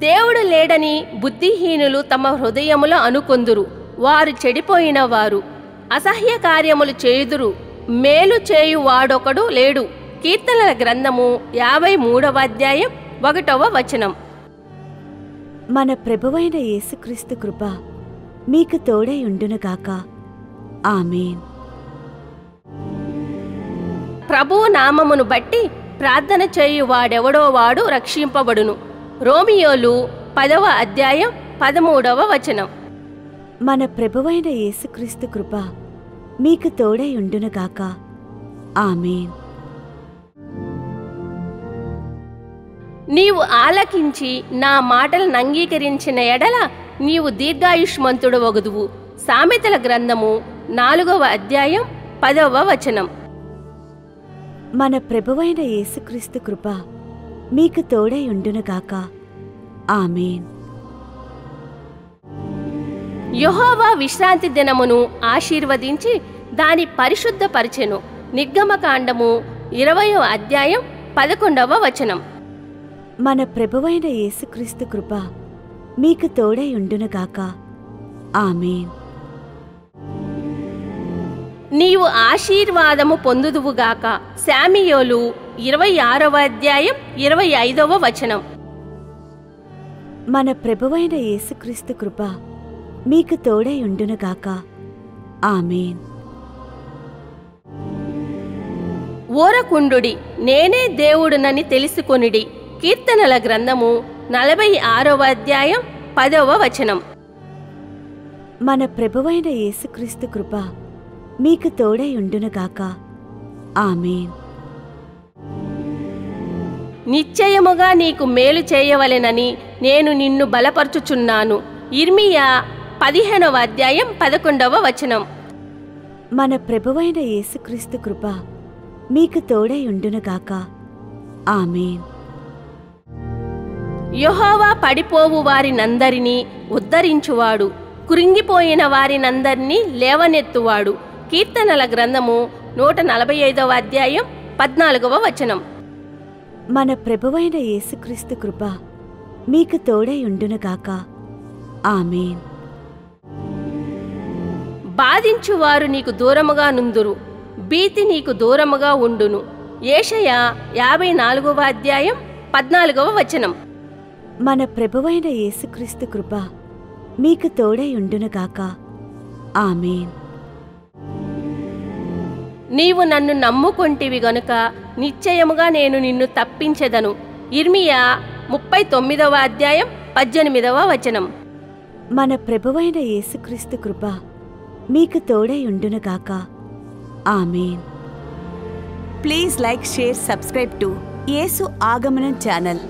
దేవుడు లేడని బుద్ధిహీనులు తమ హృదయములో అనుకొందురు. వారు చెడిపోయిన వారు. అసహ్య కార్యములు చేయుదురు. మేలు చేయువాడొకడు లేడు. కీర్తనల గ్రంథము 53వ అధ్యాయం 1వ వచనం. మన ప్రభువైన యేసుక్రీస్తు కృప మీకు తోడై ఉండునుగాక. ఆమేన్. ప్రభువు నామమును బట్టి ప్రార్థన చేయువాడెవడో వాడు రక్షింపబడును. రోమియోలు 10వ అధ్యాయం 13వ వచనం. మన ప్రభువైన యేసుక్రీస్తు కృప మీకు తోడై ఉండునుగాక. ఆమేన్. నీవు ఆలకించి నా మాటలను అంగీకరించిన ఎడల నీవు దీర్ఘాయుష్మంతుడు వగుదువు. సామెతల గ్రంథము 4వ అధ్యాయం 10వ వచనం. మన ప్రభువైన యేసుక్రీస్తు కృప మీకు తోడై ఉండునుగాక. ఆమేన్. యెహోవా విశ్రాంతి దినమును ఆశీర్వదించి దాని పరిశుద్ధపరిచెను. నిర్గమకాండము 20వ అధ్యాయం 11వ వచనం. మన ప్రభువైన యేసుక్రీస్తు కృప మీకు తోడై ఉండునుగాక. ఆమేన్. నీవు ఆశీర్వాదము పొందుదువుగాక. శామూయేలు 26వ అధ్యాయం 25వ వచనం. మన ప్రభువైన యేసుక్రీస్తు కృప మీకు తోడై ఉండునుగాక. ఆమేన్. ఓరకుండుడి, నేనే దేవుడునని తెలుసుకొనుడి. కీర్తనల గ్రంథము 46వ అధ్యాయం 10వ వచనం. మన ప్రభువైన యేసుక్రీస్తు కృప మీకు తోడై ఉండునుగాక. ఆమేన్. నిశ్చయముగా నీకు మేలు చేయవలెనని నేను నిన్ను బలపరచుచున్నాను. ఇర్మియా 15వ అధ్యాయం 11వ వచనం. మన ప్రభువైన యేసుక్రీస్తు కృప మీకు తోడై ఉండునుగాక. ఆమేన్. యెహోవా పడిపోవు వారినందరినీ ఉద్ధరించువాడు. కృంగిపోయిన వారినందరినీ లేవనెత్తువాడు. కీర్తనల గ్రంథము 145వ అధ్యాయం 14వ వచనం. మన ప్రభువైన యేసుక్రీస్తు కృప మీకు తోడై ఉండునుగాక. ఆమేన్. బాధించువారు నీకు దూరముగా నుందురు. భీతి నీకు దూరముగా ఉండును. యెషయా 54వ అధ్యాయం 14వ వచనం. మన ప్రభువైన యేసుక్రీస్తు కృప మీకు తోడై ఉండునుగాక. ఆమేన్. నీవు నన్ను నమ్ముకొంటివి గనుక నిశ్చయముగా నేను నిన్ను తప్పించెదను. ఇర్మియా 39వ అధ్యాయం 18వ వచనం. మన ప్రభువైన యేసుక్రీస్తు కృప మీకు తోడై ఉండునుగాక. ఆమేన్. Please like, share, subscribe to యేసు ఆగమనం ఛానల్.